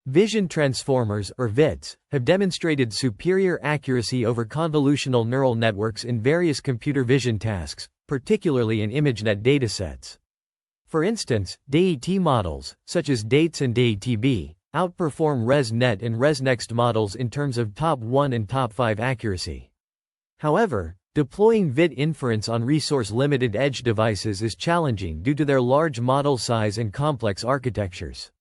Vision transformers, or ViTs, have demonstrated superior accuracy over convolutional neural networks in various computer vision tasks, particularly in ImageNet datasets. For instance, DAT models, such as DATES and DATB, outperform ResNet and ResNext models in terms of top 1 and top 5 accuracy. However, deploying ViT inference on resource-limited edge devices is challenging due to their large model size and complex architectures.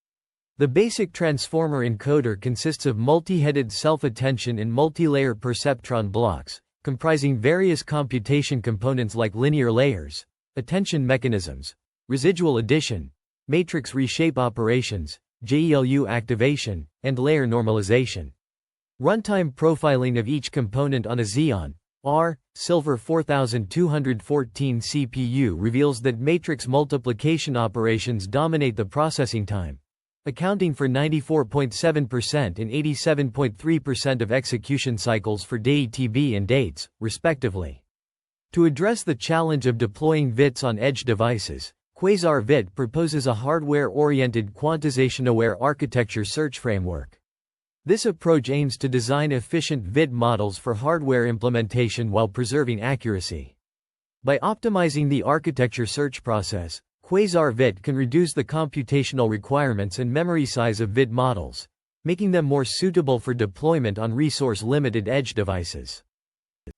The basic transformer encoder consists of multi-headed self-attention and multi-layer perceptron blocks, comprising various computation components like linear layers, attention mechanisms, residual addition, matrix reshape operations, GELU activation, and layer normalization. Runtime profiling of each component on a Xeon R Silver 4214 CPU reveals that matrix multiplication operations dominate the processing time, accounting for 94.7% and 87.3% of execution cycles for DATB and DATES, respectively. To address the challenge of deploying ViTs on edge devices, Quasar-ViT proposes a hardware-oriented quantization-aware architecture search framework. This approach aims to design efficient ViT models for hardware implementation while preserving accuracy. By optimizing the architecture search process, Quasar-ViT can reduce the computational requirements and memory size of ViT models, making them more suitable for deployment on resource-limited edge devices.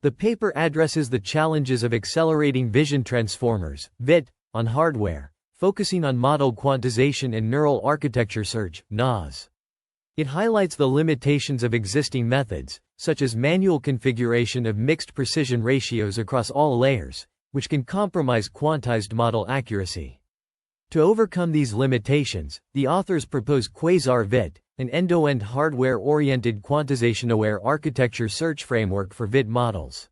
The paper addresses the challenges of accelerating vision transformers, ViT, on hardware, focusing on model quantization and neural architecture search, NAS. It highlights the limitations of existing methods, such as manual configuration of mixed precision ratios across all layers, which can compromise quantized model accuracy. To overcome these limitations, the authors propose Quasar-ViT, an end-to-end hardware-oriented quantization-aware architecture search framework for ViT models.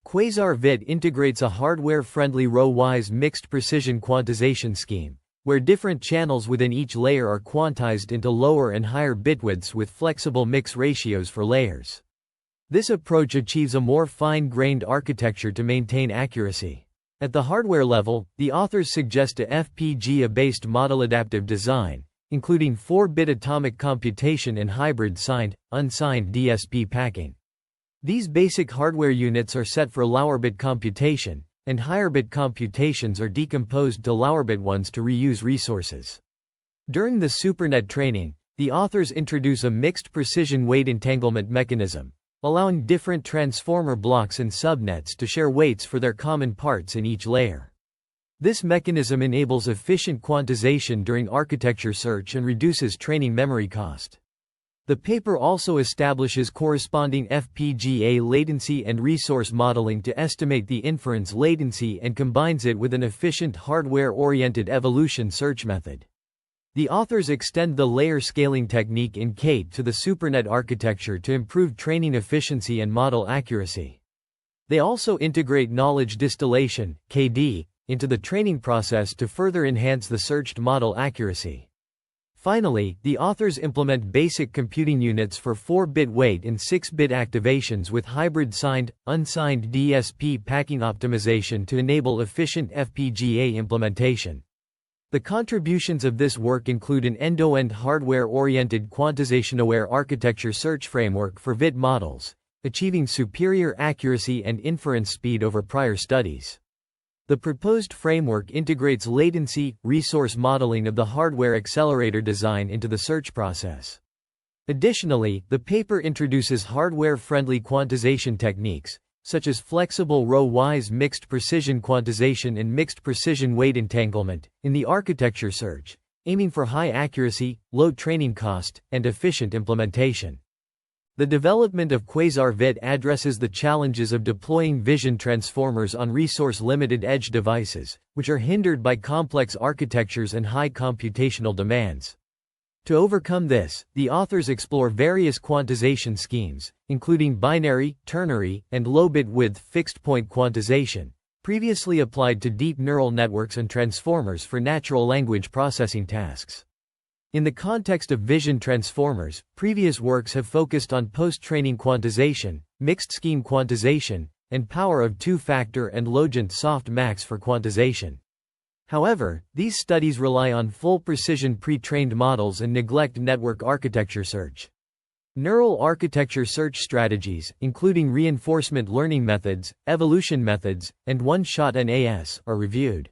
Quasar-ViT integrates a hardware-friendly row-wise mixed precision quantization scheme, where different channels within each layer are quantized into lower and higher bitwidths with flexible mix ratios for layers. This approach achieves a more fine-grained architecture to maintain accuracy. At the hardware level, the authors suggest a FPGA-based model adaptive design, including 4-bit atomic computation and hybrid signed, unsigned DSP packing. These basic hardware units are set for lower-bit computation, and higher-bit computations are decomposed to lower-bit ones to reuse resources. During the supernet training, the authors introduce a mixed precision weight entanglement mechanism, allowing different transformer blocks and subnets to share weights for their common parts in each layer. This mechanism enables efficient quantization during architecture search and reduces training memory cost. The paper also establishes corresponding FPGA latency and resource modeling to estimate the inference latency and combines it with an efficient hardware-oriented evolution search method. The authors extend the layer scaling technique in CATE to the supernet architecture to improve training efficiency and model accuracy. They also integrate knowledge distillation, KD, into the training process to further enhance the searched model accuracy. Finally, the authors implement basic computing units for 4-bit weight and 6-bit activations with hybrid signed, unsigned DSP packing optimization to enable efficient FPGA implementation. The contributions of this work include an end-to-end hardware-oriented quantization-aware architecture search framework for ViT models, achieving superior accuracy and inference speed over prior studies. The proposed framework integrates latency, resource modeling of the hardware accelerator design into the search process. Additionally, the paper introduces hardware-friendly quantization techniques, such as flexible row-wise mixed precision quantization and mixed precision weight entanglement, in the architecture search, aiming for high accuracy, low training cost, and efficient implementation. The development of Quasar-ViT addresses the challenges of deploying vision transformers on resource-limited edge devices, which are hindered by complex architectures and high computational demands. To overcome this, the authors explore various quantization schemes, including binary, ternary, and low-bit width fixed-point quantization, previously applied to deep neural networks and transformers for natural language processing tasks. In the context of vision transformers, previous works have focused on post-training quantization, mixed-scheme quantization, and power of two-factor and Logent soft max for quantization. However, these studies rely on full-precision pre-trained models and neglect network architecture search. Neural architecture search strategies, including reinforcement learning methods, evolution methods, and one-shot NAS, are reviewed.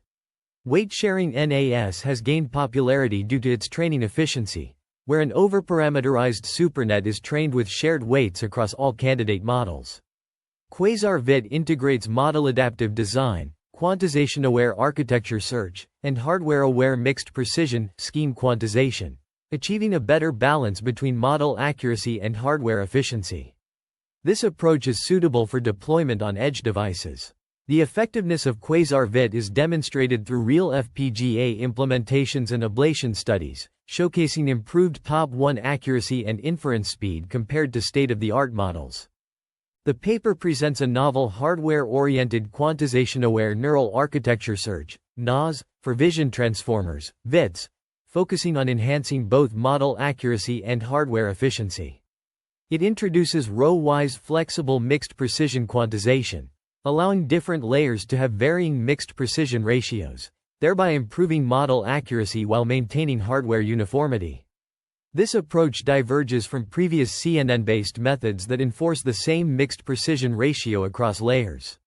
Weight-sharing NAS has gained popularity due to its training efficiency, where an overparameterized supernet is trained with shared weights across all candidate models. Quasar-ViT integrates model-adaptive design, quantization-aware architecture search, and hardware-aware mixed precision scheme quantization, achieving a better balance between model accuracy and hardware efficiency. This approach is suitable for deployment on edge devices. The effectiveness of Quasar-ViT is demonstrated through real FPGA implementations and ablation studies, showcasing improved top-1 accuracy and inference speed compared to state-of-the-art models. The paper presents a novel hardware-oriented quantization-aware neural architecture search (NAS) for vision transformers, ViTs, focusing on enhancing both model accuracy and hardware efficiency. It introduces row-wise flexible mixed precision quantization, allowing different layers to have varying mixed precision ratios, thereby improving model accuracy while maintaining hardware uniformity. This approach diverges from previous CNN-based methods that enforce the same mixed precision ratio across layers.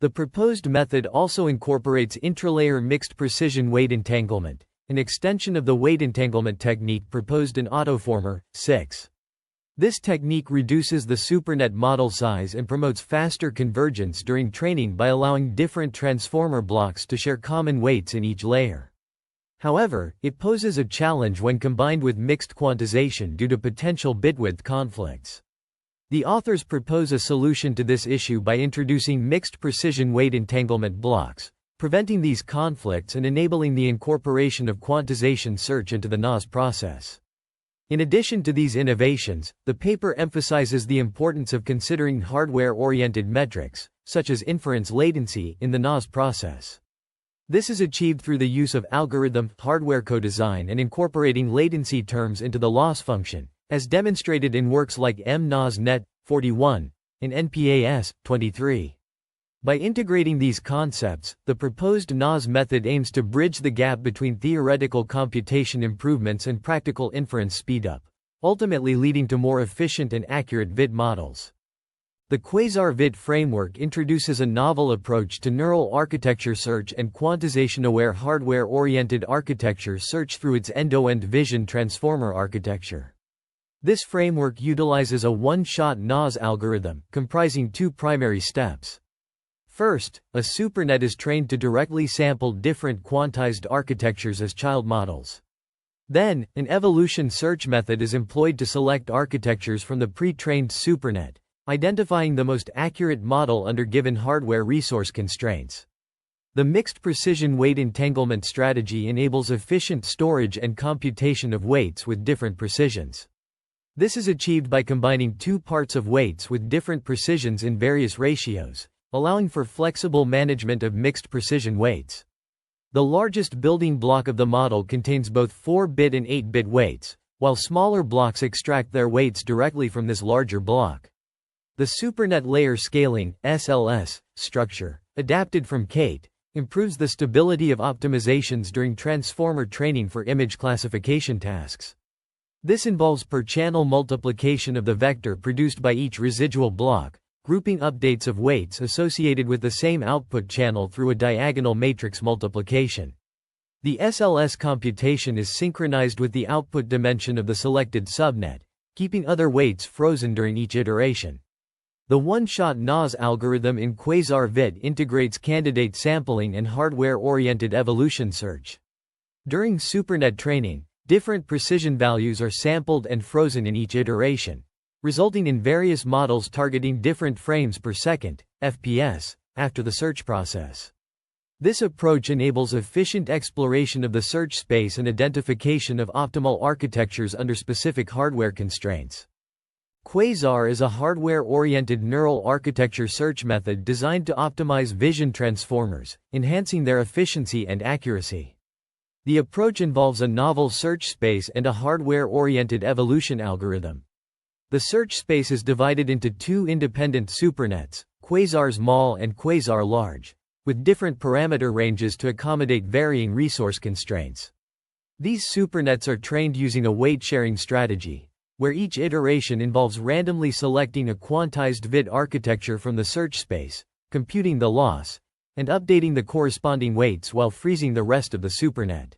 The proposed method also incorporates intralayer mixed precision weight entanglement, an extension of the weight entanglement technique proposed in Autoformer 6. This technique reduces the supernet model size and promotes faster convergence during training by allowing different transformer blocks to share common weights in each layer. However, it poses a challenge when combined with mixed quantization due to potential bitwidth conflicts. The authors propose a solution to this issue by introducing mixed precision weight entanglement blocks, preventing these conflicts and enabling the incorporation of quantization search into the NAS process. In addition to these innovations, the paper emphasizes the importance of considering hardware-oriented metrics, such as inference latency, in the NAS process. This is achieved through the use of algorithm hardware co-design and incorporating latency terms into the loss function, as demonstrated in works like MNAS-Net 41 and NPAS 23. By integrating these concepts, the proposed NAS method aims to bridge the gap between theoretical computation improvements and practical inference speedup, ultimately leading to more efficient and accurate ViT models. The Quasar-ViT framework introduces a novel approach to neural architecture search and quantization-aware hardware-oriented architecture search through its end-to-end vision transformer architecture. This framework utilizes a one-shot NAS algorithm, comprising two primary steps. First, a supernet is trained to directly sample different quantized architectures as child models. Then, an evolution search method is employed to select architectures from the pre-trained supernet, identifying the most accurate model under given hardware resource constraints. The mixed precision weight entanglement strategy enables efficient storage and computation of weights with different precisions. This is achieved by combining two parts of weights with different precisions in various ratios, allowing for flexible management of mixed precision weights. The largest building block of the model contains both 4-bit and 8-bit weights, while smaller blocks extract their weights directly from this larger block. The supernet layer scaling (SLS) structure, adapted from CATE, improves the stability of optimizations during transformer training for image classification tasks. This involves per-channel multiplication of the vector produced by each residual block, grouping updates of weights associated with the same output channel through a diagonal matrix multiplication. The SLS computation is synchronized with the output dimension of the selected subnet, keeping other weights frozen during each iteration. The one-shot NAS algorithm in Quasar-ViT integrates candidate sampling and hardware-oriented evolution search. During supernet training, different precision values are sampled and frozen in each iteration, resulting in various models targeting different frames per second (FPS) after the search process. This approach enables efficient exploration of the search space and identification of optimal architectures under specific hardware constraints. Quasar is a hardware-oriented neural architecture search method designed to optimize vision transformers, enhancing their efficiency and accuracy. The approach involves a novel search space and a hardware-oriented evolution algorithm. The search space is divided into two independent supernets, Quasar-Small and Quasar-Large, with different parameter ranges to accommodate varying resource constraints. These supernets are trained using a weight-sharing strategy, where each iteration involves randomly selecting a quantized ViT architecture from the search space, computing the loss, and updating the corresponding weights while freezing the rest of the supernet.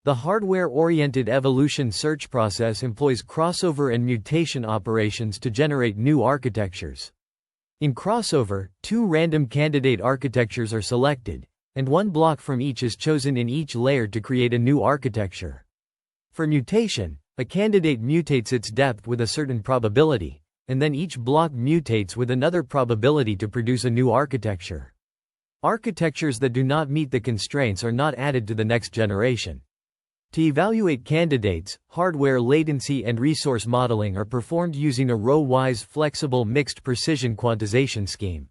The hardware-oriented evolution search process employs crossover and mutation operations to generate new architectures. In crossover, two random candidate architectures are selected, and one block from each is chosen in each layer to create a new architecture. For mutation, a candidate mutates its depth with a certain probability, and then each block mutates with another probability to produce a new architecture. Architectures that do not meet the constraints are not added to the next generation. To evaluate candidates, hardware latency and resource modeling are performed using a row-wise flexible mixed precision quantization scheme.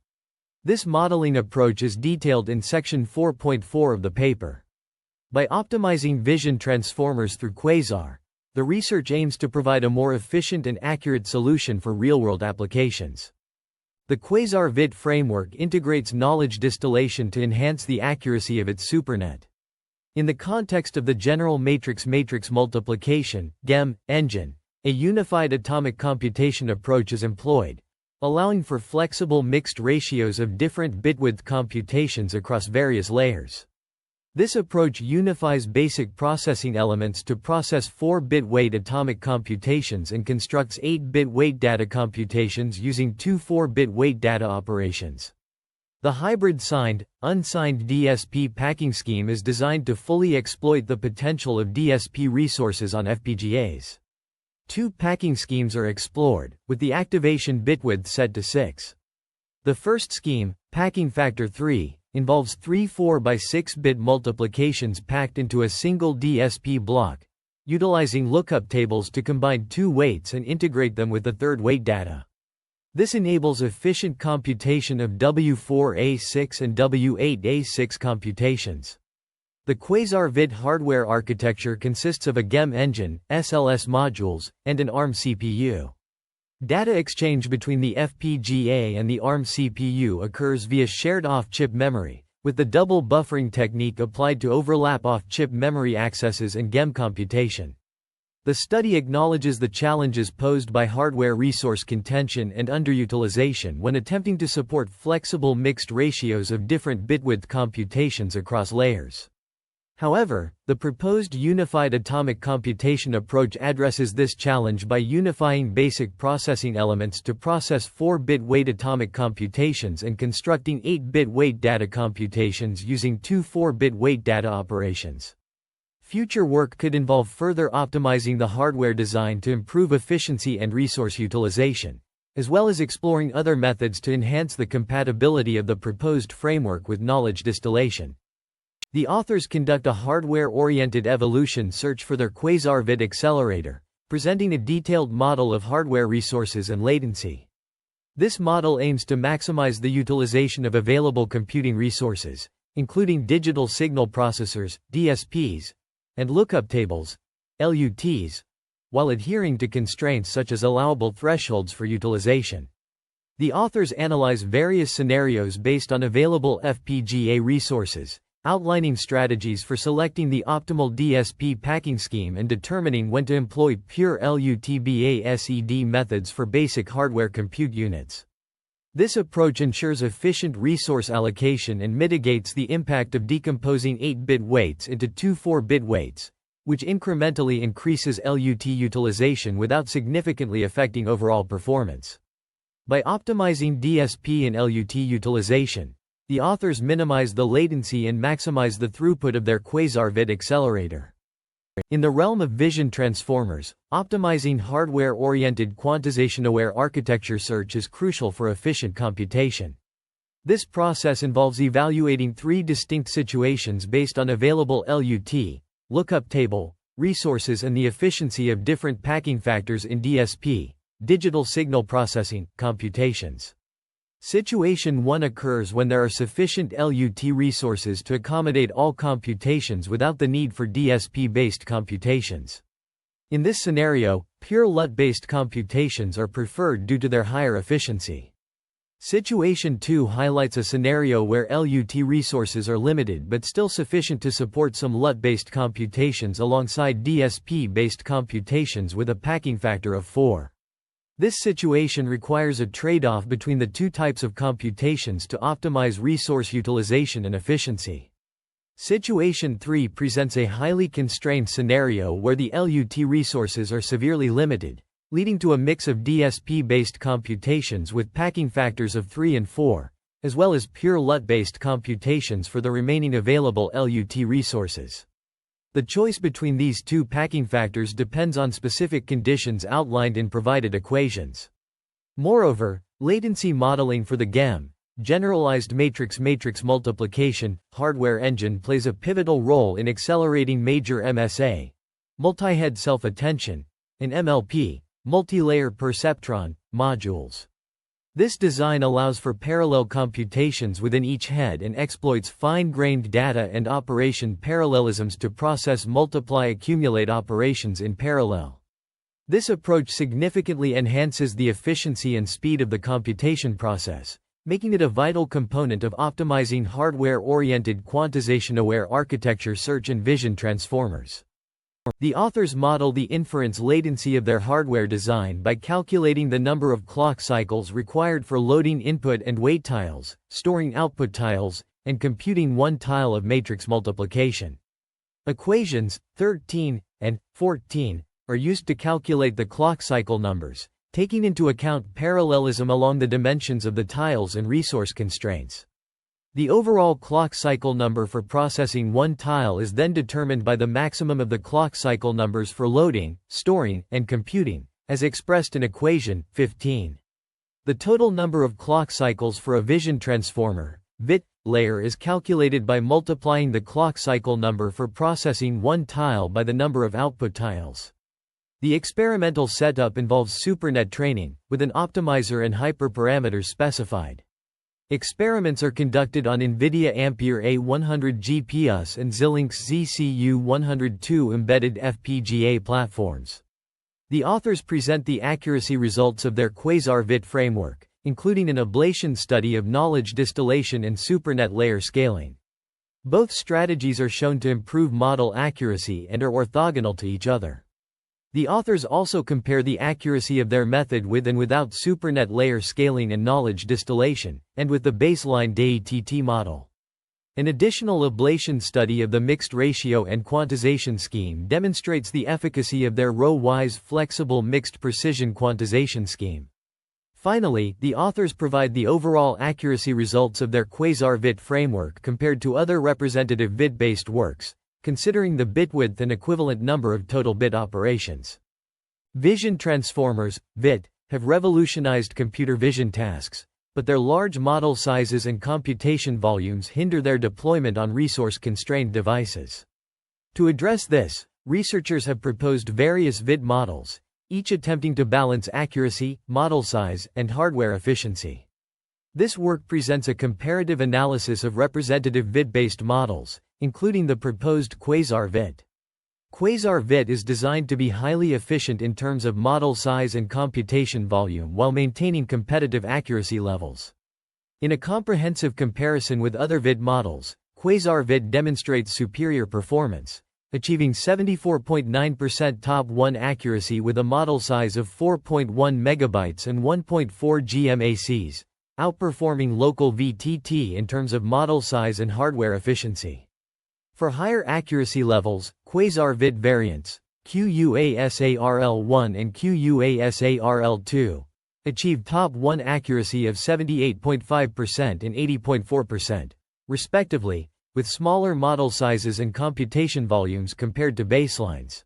This modeling approach is detailed in section 4.4 of the paper. By optimizing vision transformers through Quasar, the research aims to provide a more efficient and accurate solution for real-world applications. The Quasar-ViT framework integrates knowledge distillation to enhance the accuracy of its supernet. In the context of the general matrix-matrix multiplication (GEM) engine, a unified atomic computation approach is employed, allowing for flexible mixed ratios of different bitwidth computations across various layers. This approach unifies basic processing elements to process 4-bit weight atomic computations and constructs 8-bit weight data computations using two 4-bit weight data operations. The hybrid signed, unsigned DSP packing scheme is designed to fully exploit the potential of DSP resources on FPGAs. Two packing schemes are explored, with the activation bitwidth set to 6. The first scheme, packing factor 3, involves 3 4x6-bit multiplications packed into a single DSP block, utilizing lookup tables to combine two weights and integrate them with the third weight data. This enables efficient computation of W4A6 and W8A6 computations. The Quasar-ViT hardware architecture consists of a GEM engine, SLS modules, and an ARM CPU. Data exchange between the FPGA and the ARM CPU occurs via shared off-chip memory, with the double buffering technique applied to overlap off-chip memory accesses and GEM computation. The study acknowledges the challenges posed by hardware resource contention and underutilization when attempting to support flexible mixed ratios of different bitwidth computations across layers. However, the proposed unified atomic computation approach addresses this challenge by unifying basic processing elements to process 4-bit weight atomic computations and constructing 8-bit weight data computations using two 4-bit weight data operations. Future work could involve further optimizing the hardware design to improve efficiency and resource utilization, as well as exploring other methods to enhance the compatibility of the proposed framework with knowledge distillation. The authors conduct a hardware-oriented evolution search for their Quasar-ViT accelerator, presenting a detailed model of hardware resources and latency. This model aims to maximize the utilization of available computing resources, including digital signal processors, DSPs, and lookup tables, LUTs, while adhering to constraints such as allowable thresholds for utilization. The authors analyze various scenarios based on available FPGA resources, outlining strategies for selecting the optimal DSP packing scheme and determining when to employ pure LUTBASED methods for basic hardware compute units. This approach ensures efficient resource allocation and mitigates the impact of decomposing 8-bit weights into two 4-bit weights, which incrementally increases LUT utilization without significantly affecting overall performance. By optimizing DSP and LUT utilization, the authors minimize the latency and maximize the throughput of their Quasar-ViT accelerator. In the realm of vision transformers, optimizing hardware-oriented quantization-aware architecture search is crucial for efficient computation. This process involves evaluating 3 distinct situations based on available LUT, lookup table, resources and the efficiency of different packing factors in DSP, digital signal processing, computations. Situation 1 occurs when there are sufficient LUT resources to accommodate all computations without the need for DSP-based computations. In this scenario, pure LUT-based computations are preferred due to their higher efficiency. Situation 2 highlights a scenario where LUT resources are limited but still sufficient to support some LUT-based computations alongside DSP-based computations with a packing factor of 4. This situation requires a trade-off between the two types of computations to optimize resource utilization and efficiency. Situation 3 presents a highly constrained scenario where the LUT resources are severely limited, leading to a mix of DSP-based computations with packing factors of 3 and 4, as well as pure LUT-based computations for the remaining available LUT resources. The choice between these two packing factors depends on specific conditions outlined in provided equations. Moreover, latency modeling for the GAM, generalized matrix-matrix multiplication, hardware engine plays a pivotal role in accelerating major MSA, multi-head self-attention, and MLP, multi-layer perceptron, modules. This design allows for parallel computations within each head and exploits fine-grained data and operation parallelisms to process multiply-accumulate operations in parallel. This approach significantly enhances the efficiency and speed of the computation process, making it a vital component of optimizing hardware-oriented quantization-aware architecture search and vision transformers. The authors model the inference latency of their hardware design by calculating the number of clock cycles required for loading input and wait tiles, storing output tiles, and computing one tile of matrix multiplication. Equations 13 and 14 are used to calculate the clock cycle numbers, taking into account parallelism along the dimensions of the tiles and resource constraints. The overall clock cycle number for processing one tile is then determined by the maximum of the clock cycle numbers for loading, storing, and computing, as expressed in equation 15. The total number of clock cycles for a vision transformer, ViT, layer is calculated by multiplying the clock cycle number for processing one tile by the number of output tiles. The experimental setup involves supernet training, with an optimizer and hyperparameters specified. Experiments are conducted on NVIDIA Ampere A100 GPUs and Xilinx ZCU102 embedded FPGA platforms. The authors present the accuracy results of their Quasar-ViT framework, including an ablation study of knowledge distillation and supernet layer scaling. Both strategies are shown to improve model accuracy and are orthogonal to each other. The authors also compare the accuracy of their method with and without supernet layer scaling and knowledge distillation, and with the baseline DATT model. An additional ablation study of the mixed ratio and quantization scheme demonstrates the efficacy of their row-wise flexible mixed precision quantization scheme. Finally, the authors provide the overall accuracy results of their Quasar-ViT framework compared to other representative ViT-based works, considering the bit width and equivalent number of total bit operations. Vision transformers, ViT, have revolutionized computer vision tasks, but their large model sizes and computation volumes hinder their deployment on resource-constrained devices. To address this, researchers have proposed various ViT models, each attempting to balance accuracy, model size, and hardware efficiency. This work presents a comparative analysis of representative ViT-based models, including the proposed Quasar-ViT. Quasar-ViT is designed to be highly efficient in terms of model size and computation volume while maintaining competitive accuracy levels. In a comprehensive comparison with other ViT models, Quasar-ViT demonstrates superior performance, achieving 74.9% top 1 accuracy with a model size of 4.1 megabytes and 1.4 GMACs, outperforming local VTT in terms of model size and hardware efficiency. For higher accuracy levels, Quasar-ViT variants, QUASARL1 and QUASARL2, achieved top 1 accuracy of 78.5% and 80.4%, respectively, with smaller model sizes and computation volumes compared to baselines.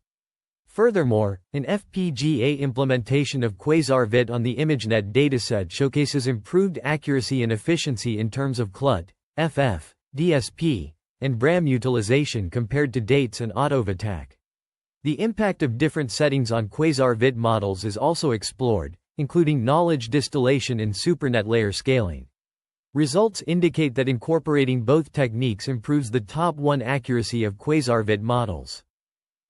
Furthermore, an FPGA implementation of Quasar-ViT on the ImageNet dataset showcases improved accuracy and efficiency in terms of CLUT, FF, DSP, and BRAM utilization compared to dates and AutoViTac. The impact of different settings on Quasar-ViT models is also explored, including knowledge distillation and supernet layer scaling. Results indicate that incorporating both techniques improves the top 1 accuracy of Quasar-ViT models.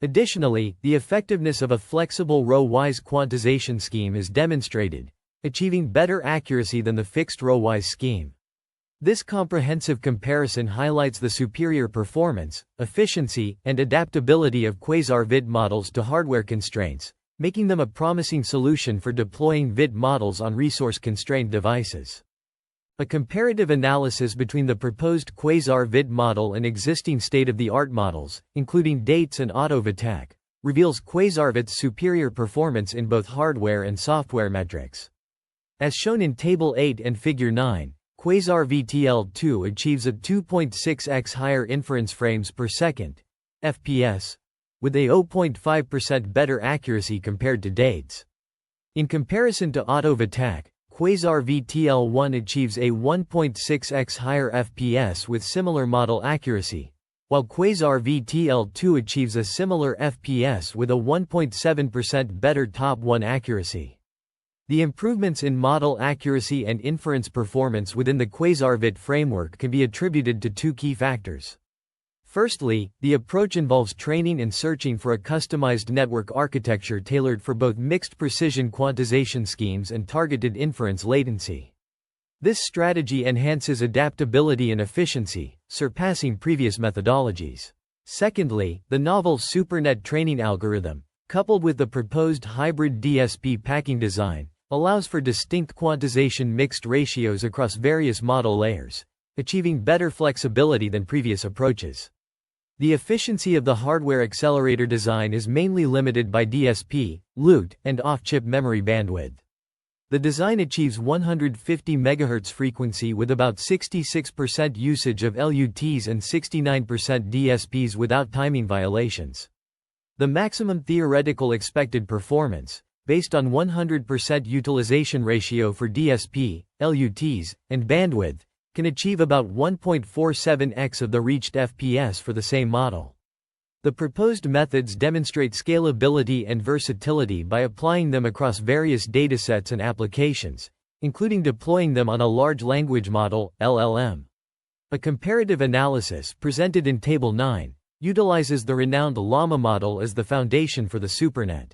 Additionally, the effectiveness of a flexible row-wise quantization scheme is demonstrated, achieving better accuracy than the fixed row-wise scheme. This comprehensive comparison highlights the superior performance, efficiency, and adaptability of Quasar-ViT models to hardware constraints, making them a promising solution for deploying ViT models on resource-constrained devices. A comparative analysis between the proposed Quasar-ViT model and existing state-of-the-art models, including DATES and AutoViTac, reveals Quasar-ViT's superior performance in both hardware and software metrics. As shown in Table 8 and Figure 9, Quasar-ViT-L2 achieves a 2.6x higher inference frames per second (FPS), with a 0.5% better accuracy compared to DATES. In comparison to AutoViTac, Quasar-ViT-L1 achieves a 1.6x higher FPS with similar model accuracy, while Quasar-ViT-L2 achieves a similar FPS with a 1.7% better top 1 accuracy. The improvements in model accuracy and inference performance within the Quasar-ViT framework can be attributed to two key factors. Firstly, the approach involves training and searching for a customized network architecture tailored for both mixed precision quantization schemes and targeted inference latency. This strategy enhances adaptability and efficiency, surpassing previous methodologies. Secondly, the novel supernet training algorithm, coupled with the proposed hybrid DSP packing design, allows for distinct quantization mixed ratios across various model layers, achieving better flexibility than previous approaches. The efficiency of the hardware accelerator design is mainly limited by DSP, LUT, and off-chip memory bandwidth. The design achieves 150 MHz frequency with about 66% usage of LUTs and 69% DSPs without timing violations. The maximum theoretical expected performance, based on 100% utilization ratio for DSP, LUTs, and bandwidth, can achieve about 1.47x of the reached FPS for the same model. The proposed methods demonstrate scalability and versatility by applying them across various datasets and applications, including deploying them on a large language model, LLM. A comparative analysis, presented in Table 9, utilizes the renowned Llama model as the foundation for the supernet.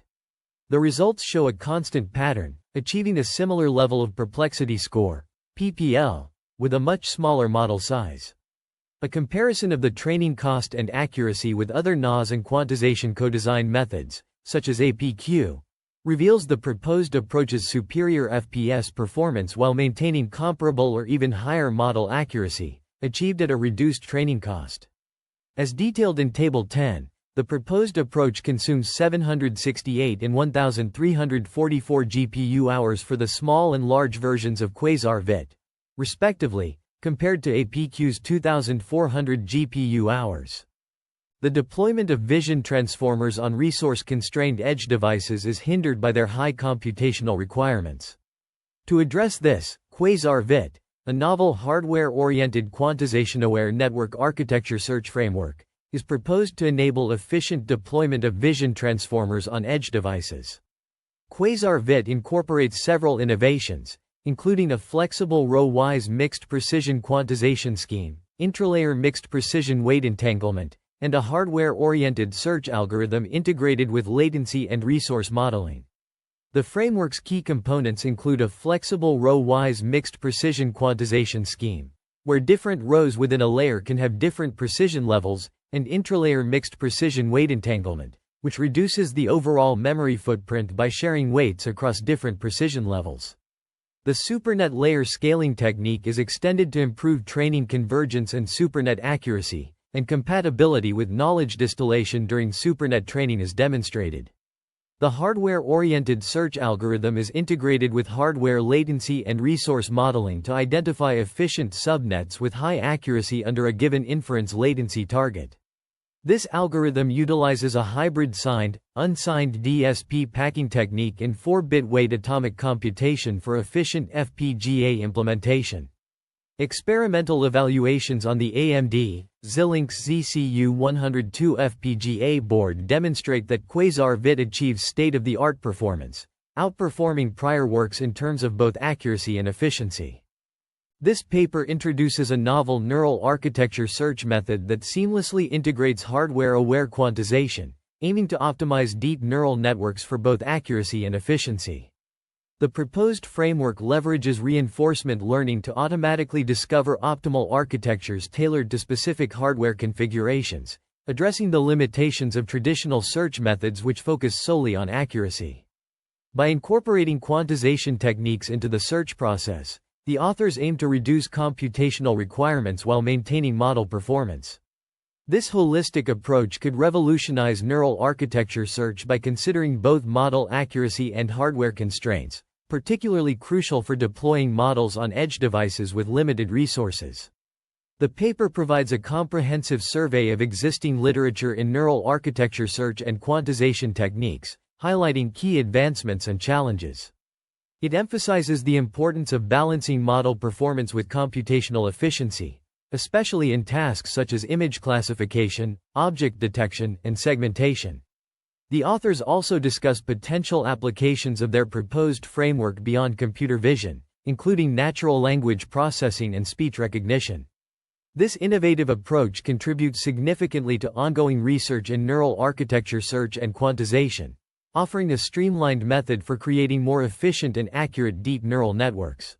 The results show a constant pattern, achieving a similar level of perplexity score, PPL, with a much smaller model size. A comparison of the training cost and accuracy with other NAS and quantization co-design methods, such as APQ, reveals the proposed approach's superior FPS performance while maintaining comparable or even higher model accuracy, achieved at a reduced training cost. As detailed in Table 10, the proposed approach consumes 768 and 1,344 GPU hours for the small and large versions of Quasar-ViT, respectively, compared to APQ's 2,400 GPU hours. The deployment of vision transformers on resource-constrained edge devices is hindered by their high computational requirements. To address this, Quasar-ViT, a novel hardware-oriented quantization-aware network architecture search framework, is proposed to enable efficient deployment of vision transformers on edge devices. Quasar-ViT incorporates several innovations, including a flexible row-wise mixed precision quantization scheme, intralayer mixed precision weight entanglement, and a hardware-oriented search algorithm integrated with latency and resource modeling. The framework's key components include a flexible row-wise mixed precision quantization scheme, where different rows within a layer can have different precision levels, and intralayer mixed precision weight entanglement, which reduces the overall memory footprint by sharing weights across different precision levels. The supernet layer scaling technique is extended to improve training convergence and supernet accuracy, and compatibility with knowledge distillation during supernet training is demonstrated. The hardware-oriented search algorithm is integrated with hardware latency and resource modeling to identify efficient subnets with high accuracy under a given inference latency target. This algorithm utilizes a hybrid signed, unsigned DSP packing technique in 4-bit weight atomic computation for efficient FPGA implementation. Experimental evaluations on the AMD Xilinx ZCU102 FPGA board demonstrate that Quasar-ViT achieves state-of-the-art performance, outperforming prior works in terms of both accuracy and efficiency. This paper introduces a novel neural architecture search method that seamlessly integrates hardware-aware quantization, aiming to optimize deep neural networks for both accuracy and efficiency. The proposed framework leverages reinforcement learning to automatically discover optimal architectures tailored to specific hardware configurations, addressing the limitations of traditional search methods which focus solely on accuracy. By incorporating quantization techniques into the search process, the authors aim to reduce computational requirements while maintaining model performance. This holistic approach could revolutionize neural architecture search by considering both model accuracy and hardware constraints, particularly crucial for deploying models on edge devices with limited resources. The paper provides a comprehensive survey of existing literature in neural architecture search and quantization techniques, highlighting key advancements and challenges. It emphasizes the importance of balancing model performance with computational efficiency, especially in tasks such as image classification, object detection, and segmentation. The authors also discuss potential applications of their proposed framework beyond computer vision, including natural language processing and speech recognition. This innovative approach contributes significantly to ongoing research in neural architecture search and quantization, offering a streamlined method for creating more efficient and accurate deep neural networks.